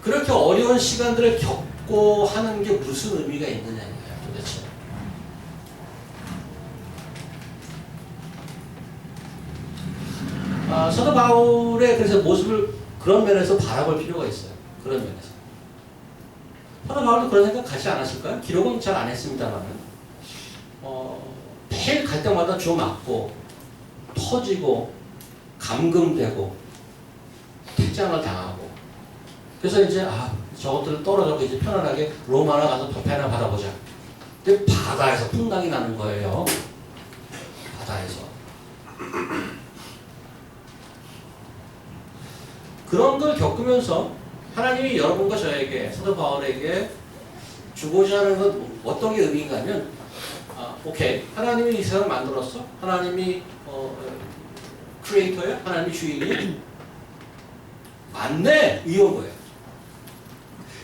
그렇게 어려운 시간들을 겪고 하는 게 무슨 의미가 있느냐예요, 도대체. 사도 바울의 그래서 모습을 그런 면에서 바라볼 필요가 있어요. 그런 면에서. 사도 바울도 그런 생각 갖지 않았을까요? 기록은 잘 안 했습니다만은 매일 갈 때마다 주 맞고 터지고 감금되고 택장을 당하고 그래서 이제 저것들을 떨어져서 이제 편안하게 로마나 가서 법회나 받아보자. 근데 바다에서 풍랑이 나는 거예요. 바다에서. 그런 걸 겪으면서 하나님이 여러분과 저에게 사도 바울에게 주고자 하는 건 어떤 게 의미인가 하면 오케이. 하나님이 이 세상을 만들었어. 하나님이 크리에이터야. 하나님이 주인이 맞네. 이런 거예요.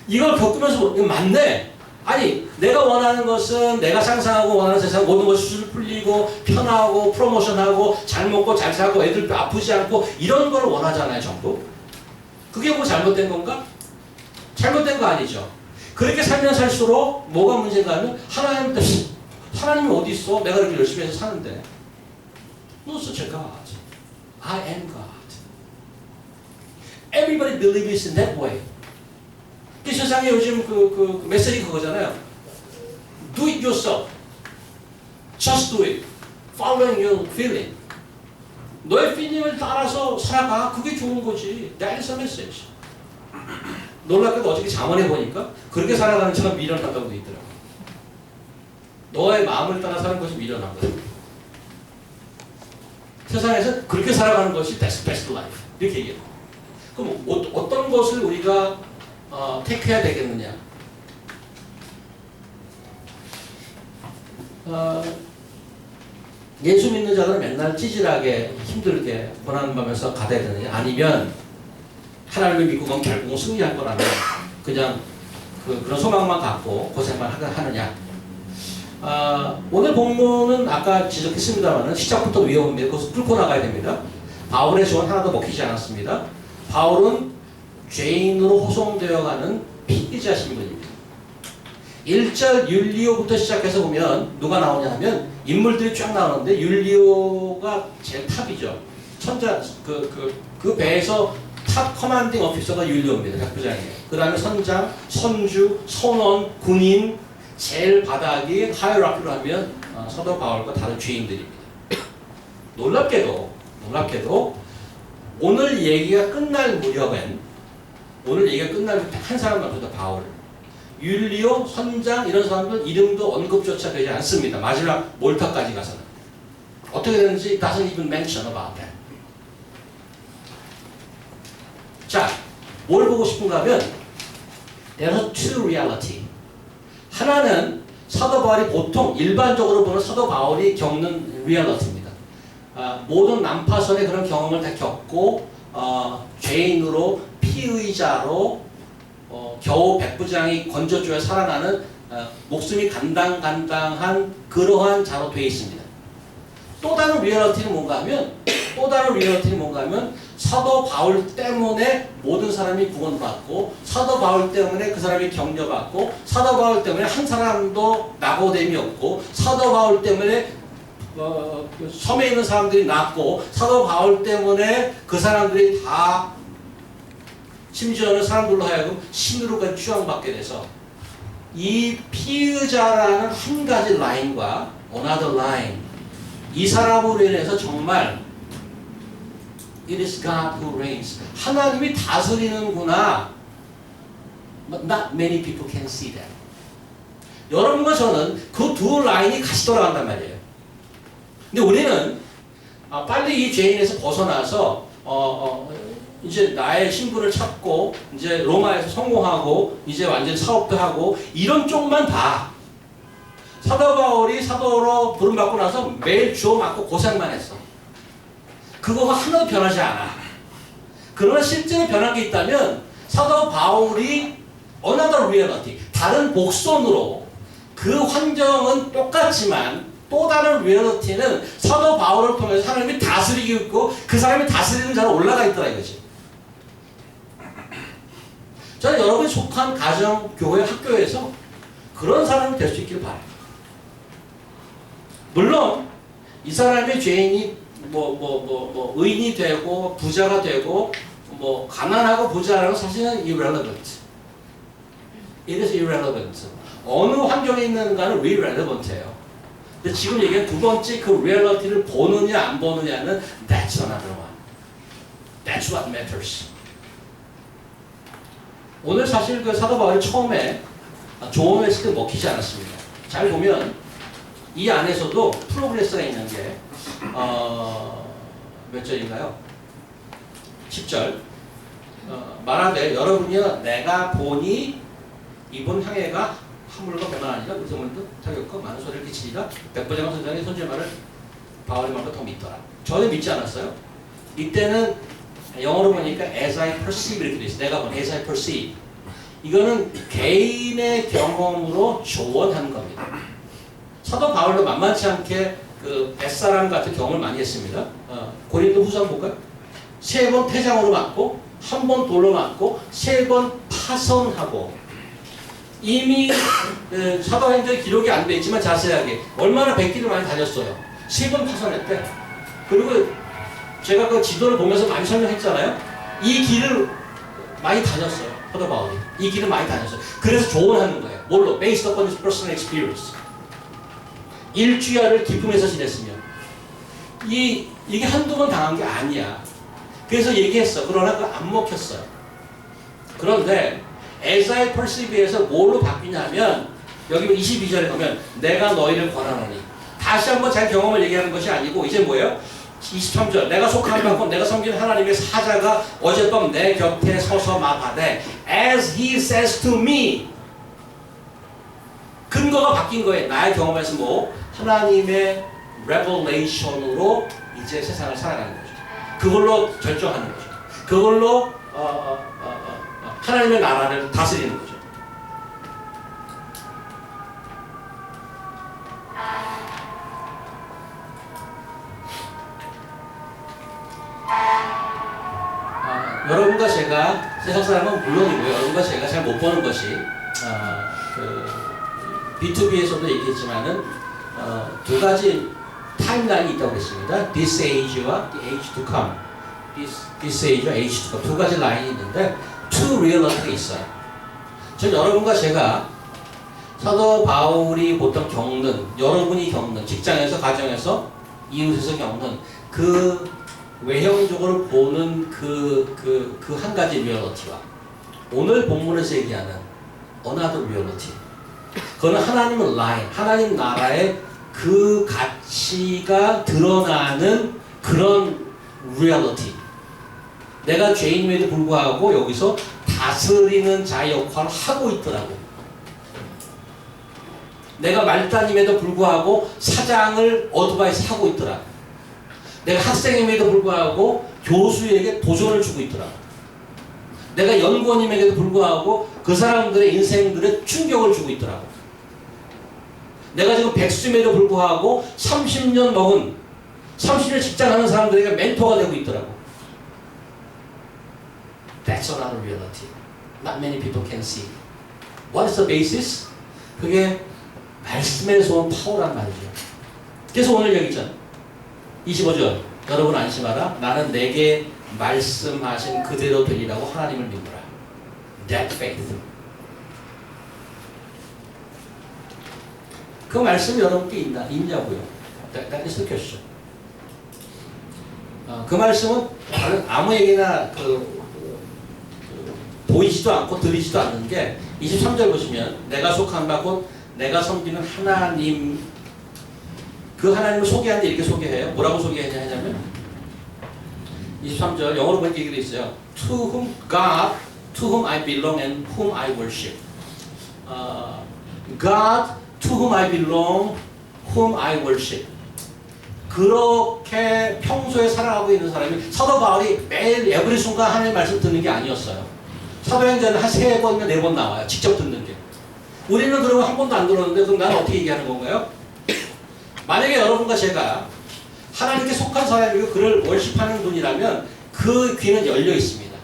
이걸 겪으면서 이거 맞네. 아니 내가 원하는 것은 내가 상상하고 원하는 세상 모든 것이 수술 풀리고 편하고 프로모션하고 잘 먹고 잘 살고 애들 아프지 않고 이런 걸 원하잖아요. 전부. 그게 뭐 잘못된 건가? 잘못된 거 아니죠. 그렇게 살면 살수록 뭐가 문제인가 하면 하나님이 어디 있어? 내가 이렇게 열심히 해서 사는데. No such a God. I am God. Everybody believes in that way. 이 세상에 요즘 그 메시지 그거잖아요. Do it yourself. Just do it. Following your feeling. 너의 feeling을 따라서 살아가. 그게 좋은 거지. That is a message. 놀랍게도 어저께 잠언해 보니까 그렇게 살아가는 자가 미련하다고 돼 있더라고. 너의 마음을 따라 사는 것이 미련한 거야. 세상에서 그렇게 살아가는 것이 best life. 이렇게 얘기해요. 그럼 어떤 것을 우리가 택해야 되겠느냐? 예수 믿는 자들은 맨날 찌질하게 힘들게 고난받으면서 가야 되느냐? 아니면 하나님을 믿고 그건 결국은 승리할 거라면 그냥 그런 소망만 갖고 고생만 하느냐? 오늘 본문은 아까 지적했습니다만 시작부터 위험합니다. 그것을 뚫고 나가야 됩니다. 바울의 조언 하나도 먹히지 않았습니다. 바울은 죄인으로 호송되어가는 피의자신 분입니다. 1절 율리오부터 시작해서 보면 누가 나오냐 하면 인물들이 쫙 나오는데 율리오가 제일 탑이죠. 그 배에서 탑 커맨딩 오피서가 율리오입니다. 백부장이에요. 그 다음에 선장, 선주, 선원, 군인, 제일 바닥이 하이라키로 하면 사도 바울과 다른 죄인들입니다. 놀랍게도 오늘 얘기가 끝날 무렵엔 한 사람만 보다 바울, 율리오, 선장 이런 사람들 이름도 언급조차 되지 않습니다. 마지막 몰타까지 가서는 어떻게 되는지 doesn't even mention about that. 자, 뭘 보고 싶은가 하면 there are two reality. 하나는 사도 바울이 보통 일반적으로 보는 사도 바울이 겪는 리얼리티입니다. 모든 난파선의 그런 경험을 다 겪고 죄인으로 피의자로 겨우 백부장이 건져줘야 살아나는 목숨이 간당간당한 그러한 자로 되어 있습니다. 또 다른 리얼리티는 뭔가 하면 사도 바울 때문에 모든 사람이 구원받고 사도 바울 때문에 그 사람이 격려받고 사도 바울 때문에 한 사람도 낙오됨이 없고 사도 바울 때문에 섬에 있는 사람들이 낫고 사도 바울 때문에 그 사람들이 다 심지어는 사람들로 하여금 신으로까지 추앙받게 돼서 이 피의자라는 한 가지 라인과 another line, 이 사람으로 인해서 정말 It is God who reigns. 하나님이 다스리는구나. But not many people can see that. 여러분과 저는 그 두 라인이 같이 돌아간단 말이에요. 근데 우리는 빨리 이 죄인에서 벗어나서 이제 나의 신분을 찾고 이제 로마에서 성공하고 이제 완전 사업도 하고 이런 쪽만 봐. 사도 바울이 사도로 부름받고 나서 매일 주워 맞고 고생만 했어. 그거가 하나도 변하지 않아. 그러나 실제로 변한 게 있다면 사도 바울이 another reality, 다른 복선으로 그 환경은 똑같지만 또 다른 리얼리티는 사도 바울을 통해서 하나님이 다스리고 있고 그 사람이 다스리는 자로 올라가 있더라 이거지. 저는 여러분이 속한 가정, 교회, 학교에서 그런 사람이 될 수 있길 바라요. 물론 이 사람의 죄인이 의인이 되고 부자가 되고 가난하고 부자라는 사실은 irrelevant. It is irrelevant. 어느 환경에 있는가는 relevant해요. 근데 지금 얘기한 두 번째 그 reality를 보느냐 안 보느냐는 that's another one. That's what matters. 오늘 사실 그 사도 바울이 처음에 조언을 했을 때 먹히지 않았습니다. 잘 보면 이 안에서도 프로그레스가 있는 게 몇 절인가요? 10절. 말하되 여러분이여 내가 보니 이번 항해가 화물과 배만 아니라 물성물도 타격과 많은 소리를 끼치리라. 백부장과 선장의 선지말을 바울의 말과 더 믿더라. 저는 믿지 않았어요. 이때는 영어로 보니까 as I perceive 이렇게 돼 있어요. 내가 본 as I perceive. 이거는 개인의 경험으로 조언하는 겁니다. 사도 바울도 만만치 않게 그 뱃사람 같은 경험을 많이 했습니다. 고린도 후서 볼까요? 3번 태장으로 맞고 1번 돌로 맞고 3번 파선하고 이미 사도행전 기록이 안 돼 있지만 자세하게 얼마나 백길을 많이 다녔어요. 3번 파선했대. 그리고 제가 그 지도를 보면서 많이 설명했잖아요. 이 길을 많이 다녔어요. 사도 바울이. 이 길을 많이 다녔어요. 그래서 조언하는 거예요. 뭘로? Based upon his personal experience. 일주야를 기쁨에서 지냈으며 이게 한두 번 당한 게 아니야. 그래서 얘기했어. 그러나 그거 안 먹혔어요. 그런데 as I perceive에서 뭘로 바뀌냐면 여기 22절에 보면 내가 너희를 권하노니 다시 한번 자기 경험을 얘기하는 것이 아니고 이제 뭐예요? 23절 내가 속한 만큼 내가 섬기는 하나님의 사자가 어젯밤 내 곁에 서서 말하되 as he says to me 근거가 바뀐 거예요. 나의 경험에서 하나님의 revelation으로 이제 세상을 살아가는 거죠. 그걸로 결정하는 거죠. 그걸로 하나님의 나라를 다스리는 거죠. 여러분과 제가 세상 사람은 물론이고요. 여러분과 제가 잘 못 보는 것이 B2B에서도 얘기했지만은 두 가지 타임라인이 있다고 했습니다. This age와 the age to come. This age와 age to come. 두 가지 라인이 있는데 two reality가 있어요. 전 여러분과 제가 사도 바울이 보통 겪는, 여러분이 겪는, 직장에서, 가정에서, 이웃에서 겪는 그 외형적으로 보는 그 한 가지 리얼리티와 오늘 본문에서 얘기하는 another reality. 그거는 하나님의 라인, 하나님 나라의 그 가치가 드러나는 그런 리얼리티. 내가 죄인임에도 불구하고 여기서 다스리는 자의 역할을 하고 있더라고. 내가 말단임에도 불구하고 사장을 어드바이스 하고 있더라. 내가 학생임에도 불구하고 교수에게 도전을 주고 있더라. 내가 연구원임에도 불구하고 그 사람들의 인생들에 충격을 주고 있더라고. 내가 지금 백수임에도 불구하고 30년 먹은 30년 직장하는 사람들에게 멘토가 되고 있더라고. That's another reality. Not many people can see. What is the basis? 그게 말씀에서 온 파워란 말이죠. 그래서 오늘 여기 있잖아. 25절. 여러분 안심하라. 나는 내게 말씀하신 그대로 되리라고 하나님을 믿노라. That faith. 그 말씀이 여러분께 있냐고요. That is the question. 그 말씀은 다른 아무에게나 보이지도 않고 들리지도 않는 게 23절 보시면 내가 속한 바 곧 내가 섬기는 하나님, 그 하나님을 소개하는데 이렇게 소개해요. 뭐라고 소개하냐면 23절 영어로 보니까 이렇게 돼 있어요. To whom God, to whom I belong and whom I worship. God, to whom I belong, whom I worship. 그렇게 평소에 살아가고 있는 사람이 사도 바울이 매일 에브리 순간 하나님의 말씀 듣는 게 아니었어요. 사도행전은 한 3번이나 4번 나와요. 직접 듣는 게. 우리는 그러면 한 번도 안 들었는데 그럼 나는 어떻게 얘기하는 건가요? 만약에 여러분과 제가 하나님께 속한 사람이고 그를 월십하는 분이라면 그 귀는 열려 있습니다.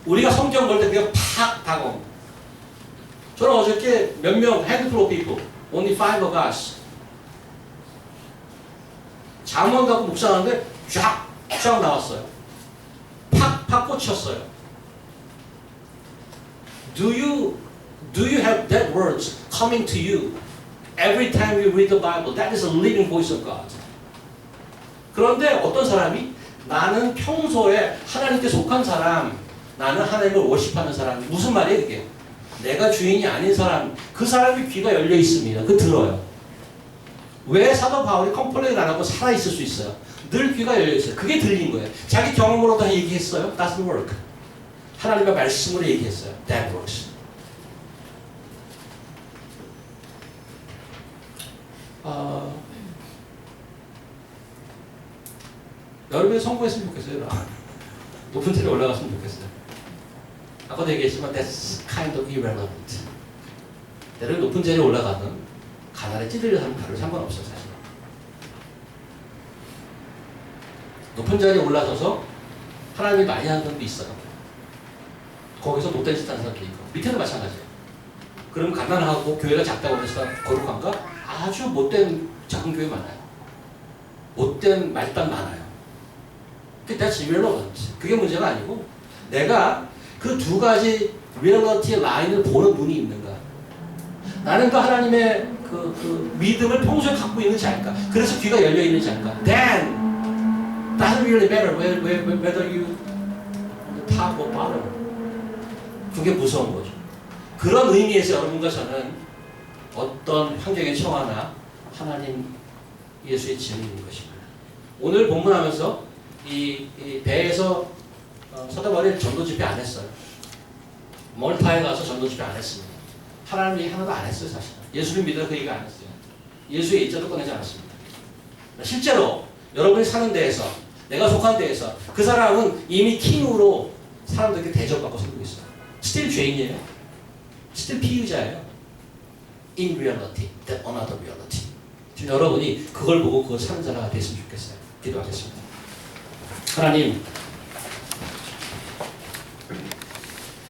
우리가 성경 볼 때 그냥 팍 다가옵니다. 저는 어저께 몇 명, handful of people, only 5 of us 잠원 가고 묵상하는데 쫙 나왔어요. 팍 꽂혔어요. Do you have that words coming to you every time you read the Bible? That is a living voice of God. 그런데 어떤 사람이 나는 평소에 하나님께 속한 사람, 나는 하나님을 워십하는 사람. 무슨 말이에요 그게? 내가 주인이 아닌 사람, 그 사람이 귀가 열려 있습니다. 그 들어요. 왜 사도 바울이 컴플레인 안 하고 살아있을 수 있어요? 늘 귀가 열려 있어요. 그게 들린 거예요. 자기 경험으로 다 얘기했어요. Doesn't work. 하나님의 말씀으로 얘기했어요. That works. 여러분이 성공했으면 좋겠어요. 높은 자리에 올라갔으면 좋겠어요. 아까도 얘기했지만 that's kind of irrelevant. 때로는 높은 자리에 올라가는 가난에 찌들려 사는 별로 상관없어요. 사실. 높은 자리에 올라서서 하나님이 많이 하는 사람도 있어요. 거기서 못된 짓 하는 사람도 있고 밑에도 마찬가지예요. 그럼 가난하고 교회가 작다고 해서 거룩한가? 아주 못된 작은 교회 많아요. 못된 말단 많아요. That's irrelevant. 그게 문제가 아니고 내가 그 두 가지 reality 라인을 보는 눈이 있는가. 나는 그 하나님의 그 믿음을 평소에 갖고 있는 자일까. 그래서 귀가 열려 있는 자일까. Then doesn't really matter whether you on the top or bottom. 그게 무서운 거죠. 그런 의미에서 여러분과 저는 어떤 환경에 처하나 하나님 예수의 증인인 것입니다. 오늘 본문하면서 이 배에서 사도 바울이 전도 집회 안 했어요. 몰타에 가서 전도 집회 안 했습니다. 하나님 얘기 하나도 안 했어요. 사실 예수를 믿어 그 얘기 안 했어요. 예수의 일자도 꺼내지 않았습니다. 실제로 여러분이 사는 데에서 내가 속한 데에서 그 사람은 이미 킹으로 사람들에게 대접받고 살고 있어요. 스틸 죄인이에요. 스틸 피의자예요. In reality, that another reality. 지금 여러분이 그걸 보고 그걸 사는 자가 됐으면 좋겠어요. 기도하겠습니다. 하나님,